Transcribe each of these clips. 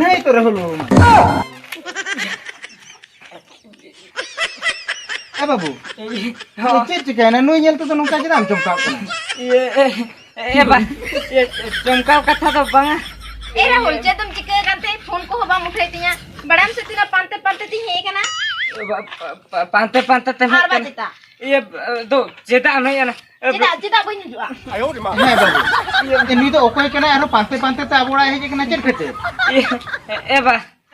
नहीं तो रहलो ए बाबू चेक चिकाना नुई नेल तो नोंका चेदाम चमका ए बा ये चमका कथा तो बांगा ए राहुल चे तुम चिके करते फोन को हवा मुठे तिया बड़ाम से तिना पांते पांते ती हे कना पांते पांते ते हार बाजिता ये दो चेदा नहीं ना चिदा चिदा बइन जुआ नहीं बाबू ये नुई तो ओकोय कना आरो पांते पांते ता बोड़ा हे कना चेक खेते ए बा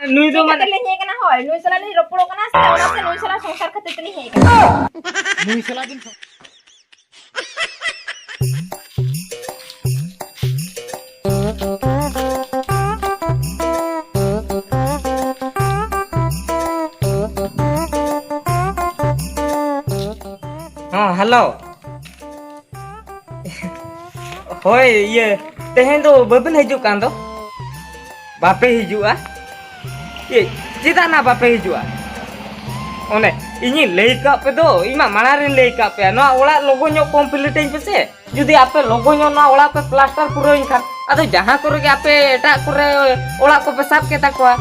नुई दो माने ले हे कना होय नुई सला ले रोपड़ो कना से नुई सला संसार खते तनी हे कना नुई सला दिन हाँ हेलो होय ये तेहें दो बबन हिजु कान दो बापे हिजुआ ये चिदा ना बापे हिजुआ ओने इनी लई का पे दो इमा मानारिन लई का पे नो ओला लोगो नो कंप्लीट इन पे से जुदी आपे लोगो नो ना ओला पे प्लास्टर पुरो इन खान अदो जहां करे के आपे एटा करे ओला को पे साफ के ताकवा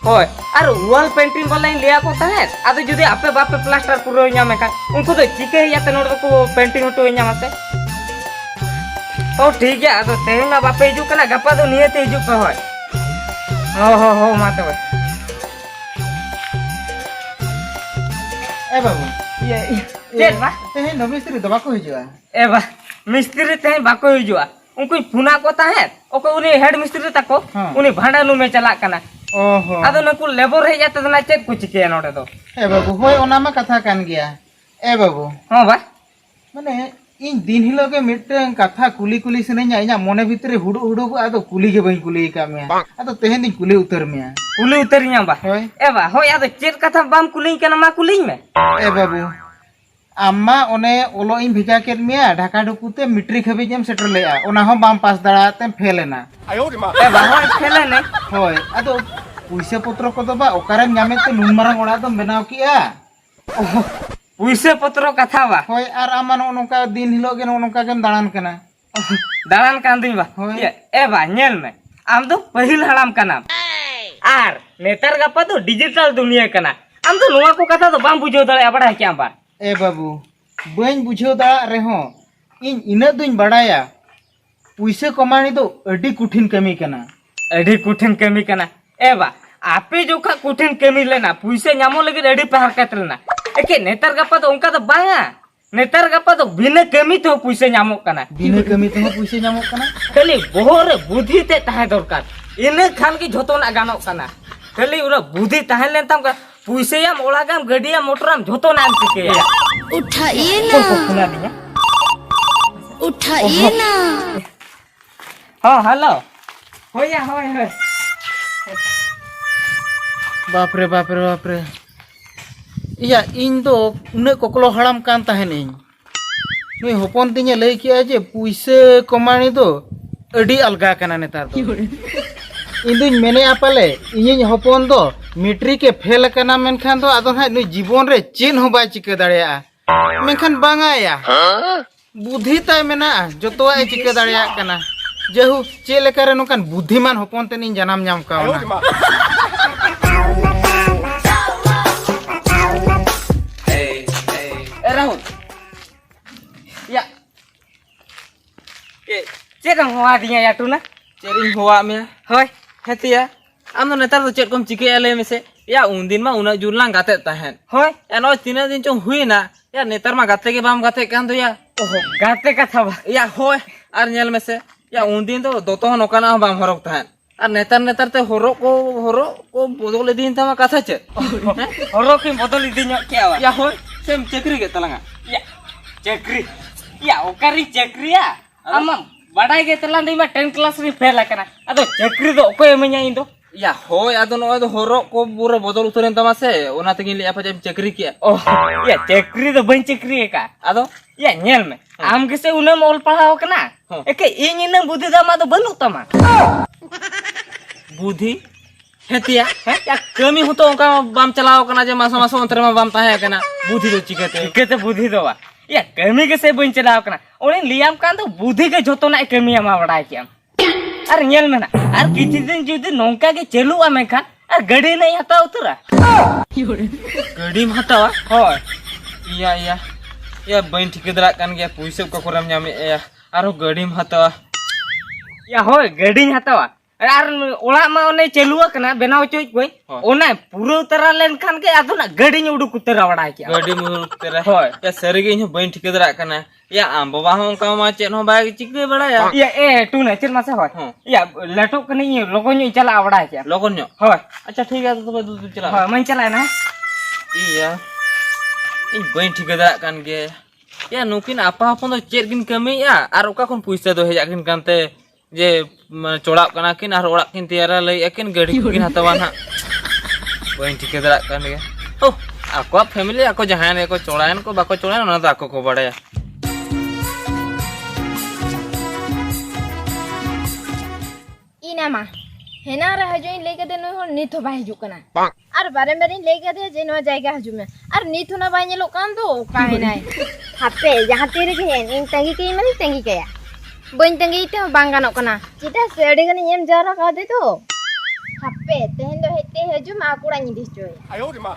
होय आर वॉल पेंटिंग वाला इन लिया को ताहे अदो जुदी आपे बापे प्लास्टर पुरो nya मेका उनको तो चिके याते नोड को पेंटिंग उठो nya मते ओ ठीक है अदो तेहें ना बापे हिजु कना गपा दो नियते हिजु पे होय हो माते होय ए बाबू ये बा ते नो मिस्त्री दबा को हिजुआ ए बा मिस्त्री ते बाको हिजुआ उनको फुना को ताहे ओको उनी हेड मिस्त्री ताको उनी भांडानु में चला कना ओहो अदो नको लेबर हे जाते ना चेक को चिके नोडे दो ए बाबू होय ओना मा कथा कान गया ए बाबू हां बा माने इन दिन हिलो के मिटन कथा कुली कुली सनेኛ इना मोने भितरे हुडु हुडु आदो कुली के बई कुली का में आदो तेहें दिन कुली उतर में कुली उतरिया बा होय ए बा होय आदो चेक कथा बाम कुली कना मा कुली में ए बाबू अम्मा ओने ओलो इन भिजा के मिया ढाका ढुकुते मिट्रिक हबी जम सेटर लेया ओना हो बाम पास दड़ाते फेलेना ए बा होय फेले ने होय आदो पुइसे पत्र को दबा ओकारे ᱧᱟᱢᱮ ते नुन मारंग ओड़ा दम बनाव किया पुइसे पत्रो कथा बा होय आर आमान ओनका दिन हिलो के ओनका केम दाड़ान कना दाड़ान कान दी बा ए बा नेल में आम दो पहिल हड़ाम कना आर नेतर गपा तो डिजिटल दुनिया कना आम तो नोवा को कथा तो बाम बुझो दड़े बड़ा क्या बा ए बाबू बइन बुझो दाड़ा रेहो इन इना दुइन बड़ाया पुइसे कमाणी दो अडी कुठिन कमी कना अडी कुठिन कमी कना ए बा आपे जोखा कुठिन कमी लेना पुइसे ᱧᱟᱢᱚ लगे अडी पहाड़ कत लेना एके नेतर गपा तो उनका तो बाया नेतर गपा तो बिना कमी तो पुइसे ᱧᱟᱢᱚ कना बिना कमी तो पुइसे ᱧᱟᱢᱚ कना खाली बोहर बुद्धि ते ताहे दरकार इने खान की झोतो ना गानो कना खाली उरा बुद्धि ताहे लेन तम पुइसे याम ओलागाम गडिया मोटराम झोतो नाम चिके उठाइए ना खुला दिया उठाइए ना हां हेलो होया होय होय बाप रे इया इन दो उने कोकलो हड़ाम कान ताहेनी नुई होपन तिने लई किया जे पुइसे कमाणी दो अडी अलगा कना नेतार दो इन दुई मेने आपाले इनि होपन दो मिट्री के फेल कना मेनखान दो आदो हाय नुई जीवन रे चेन हो बाय चिके दाड़िया मेनखान बांगाया बुद्धि ताय मेना जतो आय चिके दाड़िया कना जेहु चे लेकारे नोकान बुद्धिमान होपन तेनी जनाम ᱧᱟᱢ कावना राहुल या ए चेदम होआ दिया या टूना चेरिंग होआ में होय हेतिया आम नेतार तो चेक कम चिके आले में से या उन दिन मा उना जुरलां गाते ताहेन होय या नो तीन दिन चो हुईना या नेतार मा गाते के बाम गाते कान दो या ओहो गाते कथा बा या होय आर नेल में से या उन दिन तो दोतो नोकाना बाम हरक ताहेन आर नेतार ते हरो को बदल दिन तमा कथा चे हरो की बदल दिनो क्या बा या होय सेम चक्री के तलंगा या चक्री या ओकारी चक्रिया आम बड़ाई गे तलां दी मा 10 क्लास री फेल कना अदो चक्री दो ओको एमanya इन दो या होय आदो नो दो हरो को पूरा बदल उतरेन तमा से ओना तगिन लिया पजे चक्री किया ओह या चक्री दो बन चक्री का आदो या नेल में आम के से उनम ओल पढ़ाओ कना एके इन इन बुद्धि दामा दो बनु तमा बुद्धि हेतिया या कमी हो तो उनका बाम चलाओ कना जे मासो मासो अंतर में बाम ताहे कना बुद्धि तो चिकेते बुद्धि दो या कमी के से बन चलाओ कना ओने लियाम कान तो बुद्धि के जोतो ना कमी मा बड़ाई किया Ar nyel mena. Ar kichi din judi nongka ge celu ame kan. Ar gadi nahi hata utura. Gadim hatawa. Hoi. Iya. Ya bain ठेकेदार kan gaya puisa ko koram nyame ya. Aro gadim hatawa. Ya hoi gadi hatawa. Ar ola ma one celu kana benaw choy koi. Ona puro utara len kan ke adu na gadi nya uduk utara wada kya. Gadim utara. Hoi. Ya sarige ino bain ठेकेदार kana. Ya am baba hong ka ma chet no ba chikde bada ya. Ya tu na cer masa hoi. Ya letok kani logon nyu chala wada kya. Logon nyo. Hoi. Acha ठीक है तो तू चला. Hoi main chala na. Iya. Ini bain ठेकेदार kan ge. Ya nukin apa-apa do chet gin kami ya. Ar oka kon puisa do hejak gin kante je चोड़ाप कना किन और ओड़ा किन तैयारा लई अकिन गाड़ी किन हतवान हा बइन ठिकेदार कान गे ओ आको फैमिली आको जहान को चोड़ायन को बाको चोड़ायन ना तो आको को बड़ाया ina ma hena ra hajoin lei kade no hor nitho bai hiju kana ar bare bare lei kade je no jaiga haju me ar nitho na bai nyelo kan do ka henai hape jahan tere ge hen in tangi ke mani tangi kaya bain tangi te bang ganok kana cita se ade gani em jara ka de to hape tehen do hete haju ma kura ni dis joy ayo de ma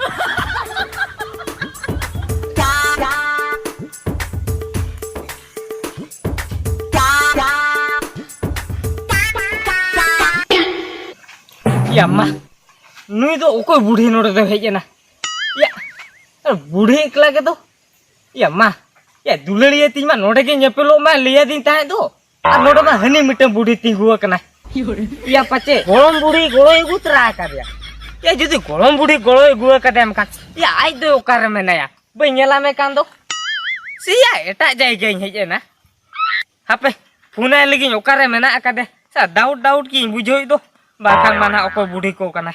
Ya mah, nui do okoi budhi nore do heje na. Ya, budhi ekla ke do. Ya mah, ya dulari tin ma nore ke nyepelo ma liya din tahe do. Ar nore ma hani mitem budhi tinggu kana. Ya pace, golom budhi golo egu tra karya. Ya jodi golom budhi golo egu kadam kan. Ya ai do okar me na ya. Bai nyela me kan do. Sia eta jaiga heje na. Hape, phuna lagi okar me na akade. Sa doubt ki bujhoi do. Bahkan mana aku budi ko kana.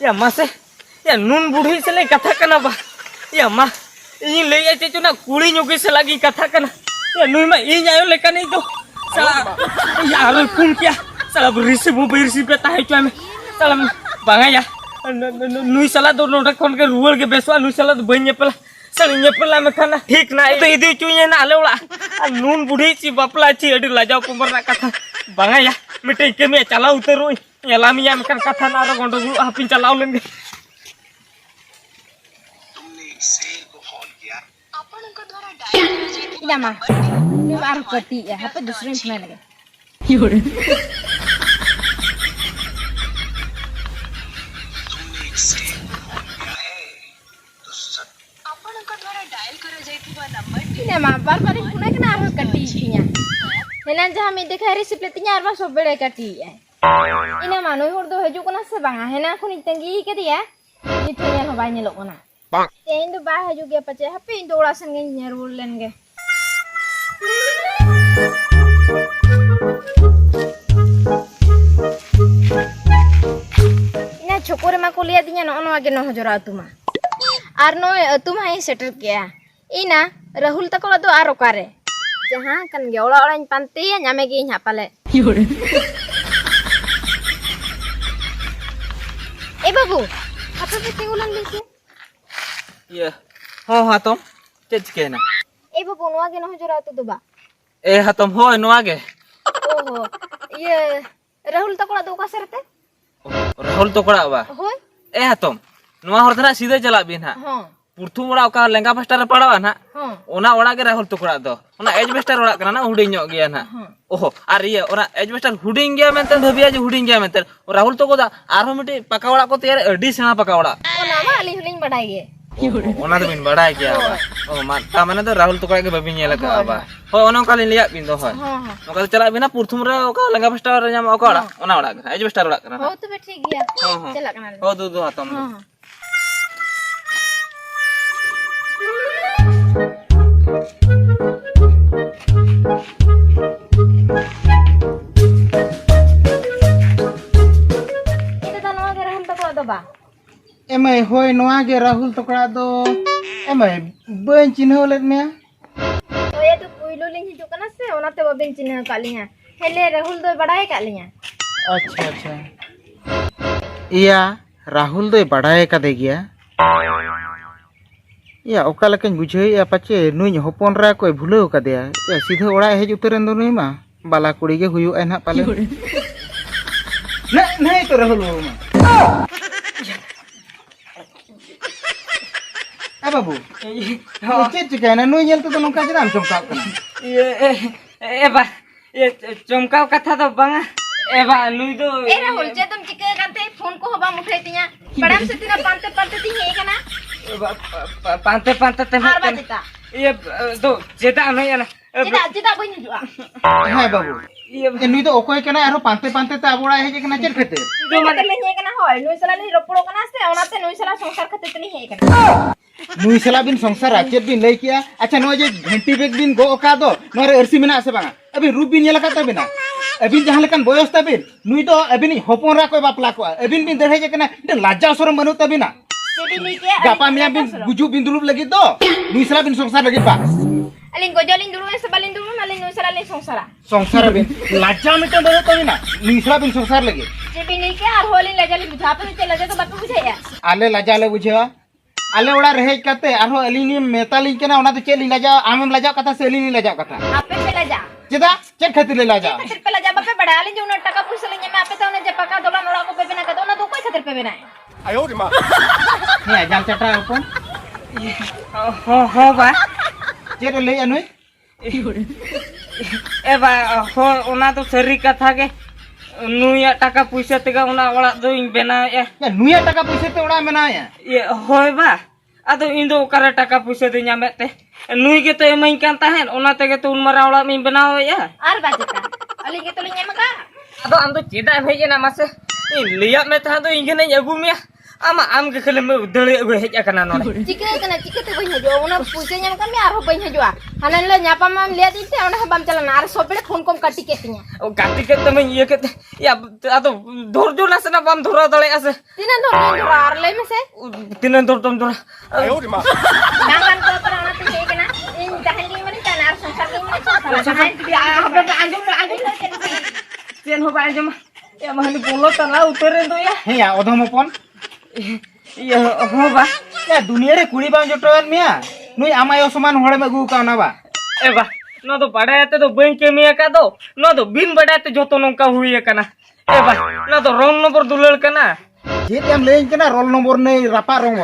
Ya mase. Ya nun budi sele kata kana ba. Ya mah. Ini leya cecuna kuli nyugi selagi kata kana. Ya nui ma ini ayo lekan itu. Salah. Ya alu pun kia. Salah berisi pe tahe cuy salah bangga ya nui salah do noda kon ke rual ke beswa nui salah do banyak pela salah nyepela me kana ठीक ना itu cuy na ale ula nun budi ci bapla ci adi lajau kumar na kata bangga ya mite ke me chala uteru nyalami ya mekan kata na ro gondo gulu hapin chala ulen ge ina ma ni ar kati ya hape dusre में लगे Ini mah bar-bar punya kena harus kati punya. Helan jah mi dekha recipe tinya arba sob bede kati ya. Ini mah noi hor do haju kena sebanga helan aku ni tengi ke dia. Itu yang hobai nyelok kena. Tehin do bah haju ge pace hape indo urasan ge nyarul len ge. Ina chokore ma ko liya dinya no ono age no hojora tuma. Ar no tuma hi setter kiya. Ina Rahul takola do aro kare. Jahan kan ge ola ola panti ya nyame ge nya pale. Babu, apa pe tingulan lise? Iya. Ho hatom. Chet kena. Babu no age no hojora tu ba. Hatom ho no age. Oh, iya Rahul takola do ka serte? Rahul to kora ba. Hoi? Hatom. Noa hor thana sida chala bin ha. Ha. Purthum ora oka lenga pastar padawa na. Ha. Ona ora ge Rahul to kora do. Ona edbester ora kana na huding nyok gya na. Oh, ar iya ora edbester huding gya menten bhabiya je huding gya menten. Rahul to ko da arho miti paka ora ko teyar adi sena paka ora. Ona ma ali huling badai ge. Ona to bin badai gya ba. Oh man ta mane to Rahul to kora ge babi nyela ka ba. Ho ona kali liya bin do hoy. Oka chala bina purthum ra oka lenga pastar nyam oka ora. Ona ora ge edbester ora kana. Oh tu be ठीक गया. चला कना. Oh du hatom. Emai hoi noa ge Rahul tokra do emai bain चिन्ह let me तो ये तो पुइलो लिंग हिजु कना से ओनाते बबिन चिन्ह काली है हेले राहुल दो बड़ा है कालिया अच्छा अच्छा इया राहुल दो बड़ाय कदे गया या ओका लकन बुझे पाचे नुई हपन रा कोई भूलो कदे या सीधे ओड़ा हेज उतरन दो नुई मा बाला कुड़ी के हुयो एना पाले नहीं तो राहुल मा ए बाबू ये चिकन नुई जेल तो नोका जराम चमका कना ये चमकाव कथा तो बांगा एबा नुई दो ए राहुल जे तुम चिके कांते फोन को हबा मुठाई तिया बड़ाम से तिना पांते पांते ती हे कना पांते पांते ते आर बाजिता ये तो जेदा नहीं है ना चिदा चिदा कोई नहीं जुआ हां बाबू ये नुई तो ओकोय कना आरो पांते पांते ता बोड़ा हेज कना चेर खेते जो मत ले हे कना होय नुई सला नि रोपड़ो कना से ओनाते नुई सला संसार खते तनी हे कना नुई सला बिन संसार चेर बिन लई किया अच्छा नो जे घंटी बेग बिन गो ओका दो नोरे अरसी मेना से बांगा अभी रूप बिन येला काता बिना अबिन जहां लेकन बयस तबिन नुई तो अबिन हपन रा कोई बापला को अबिन बिन दरहे जे कना लाजा शरम बनु तबिना सेबी नीके गापा मिया बिन गुजु बिन दुरुप लगी दो नुई सला बिन संसार लगी बा अलिन गोजलिन दुरु से बालिन दुरु मालिन नुई सला ले संसारा संसार बिन लाजा मिटन बनु तबिना नुई सला बिन संसार लगी सेबी नीके आर होलिन लजली बुझा पे चले लजा तो बापू बुझाया आले लाजा ले बुझेवा आले ओड़ा रहे कते आरो अलिनी मेताली केना ओना तो चेली लाजा आमम लाजा कथा से अलिनी लाजा कथा आपे से लजा चेदा चेक खातिर ले लाजा खातिर पे लजा बापे बड़ा आलिन जो उन टका पैसा लेने में आपे तो उन्हें जपका दोला मोरा को पे बिना का दोना दो कोई खातिर पे बिना ने जान चटा अपन हो बा चेर ले अनुई एबा हो ओना तो सरी कथा के नुया टाका पैसा तेगा ओना ओड़ा दो इन बेना या नुया टाका पैसा ते ओड़ा मेना या ये होय बा आदो इन दो ओकारे टाका पैसा दे ᱧᱟᱢᱮ ᱛᱮ नुई के तो एमई कान ताहेन ओना तेगे तो उन मरा ओड़ा में बनाव या आर बाजिता अलिन के तो ले ᱧᱟᱢका आदो आम तो चेदा भेजना मासे लिया में था तो इंगे नहीं अगु मिया आमा आम के खले में दळे हेज akana नोडे चिके कना चिके ते बई हजो ओना पैसा ᱧᱟᱢका में आरो बई हजोआ हानन ले ᱧापा माम ले दी ते ओना बम चलना आर सोबेले फोन कोम काटी के तिया ओ काटी के तमे ये के या आदो धोरजो नासना बम धोरा दळे आसे तिना धोर आर ले में से तिनन धोर तम धोरा नांगन को पर ओना ते हे कना इन दहन ली मने तना आर संसार ली मने संसार आंजम चेन हो बांजम या महली बोलो तना उतरे दो या हे या ओधम अपन ये हो बा या दुनिया रे कुड़ी बां जटोन मिया नुई आमायो समान होड़े में गु काना बा एबा नो तो बड़ाते तो बैंक के मिया का दो नो तो बिन बड़ाते जोतो नोंका हुई कना एबा नो तो रोल नंबर दुलल कना जे तेम लेन कना रोल नंबर नै रापा रंग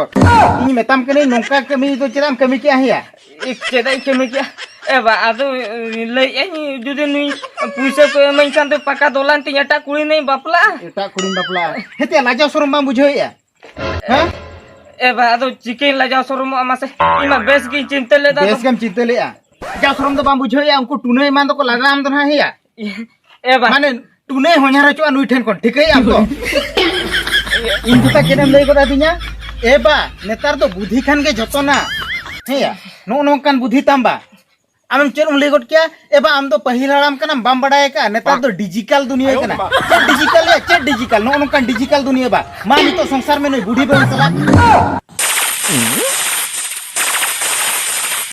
इन मेताम कने नोंका कमी तो चेदाम कमी किया हिया एक चेदाई कमी किया एबा आदो ले एनी जुदे नुई पैसा को एमई कान तो पका दोलान ती एटा कुड़ी नहीं बापला एटा कुड़ी बापला हेते लाजा शरम बां बुझोया हैं एबा आदो चिकेन लाजा शरम मासे इमा बेस की चिंता ले दा बेस गम चिते ले लाजा शरम तो बां बुझोया उनको टुने मान तो को लगाम तो ना हिया एबा माने टुने हो냐रा चुआ नुई ठेन कोन ठीकई आम तो इन जता केनम लई गोदा दिnya एबा नेतार तो बुद्धि खान के जतोना हेया नो नोकान बुद्धि तांबा आम चेरुम लई गोट क्या एबा आम तो पहिल हराम कना बाम बड़ाय का नेतार तो डिजिटल दुनिया कना चेक डिजिटल नो नोकान डिजिटल दुनिया बा मान तो संसार में नई बुढ़ी बन सला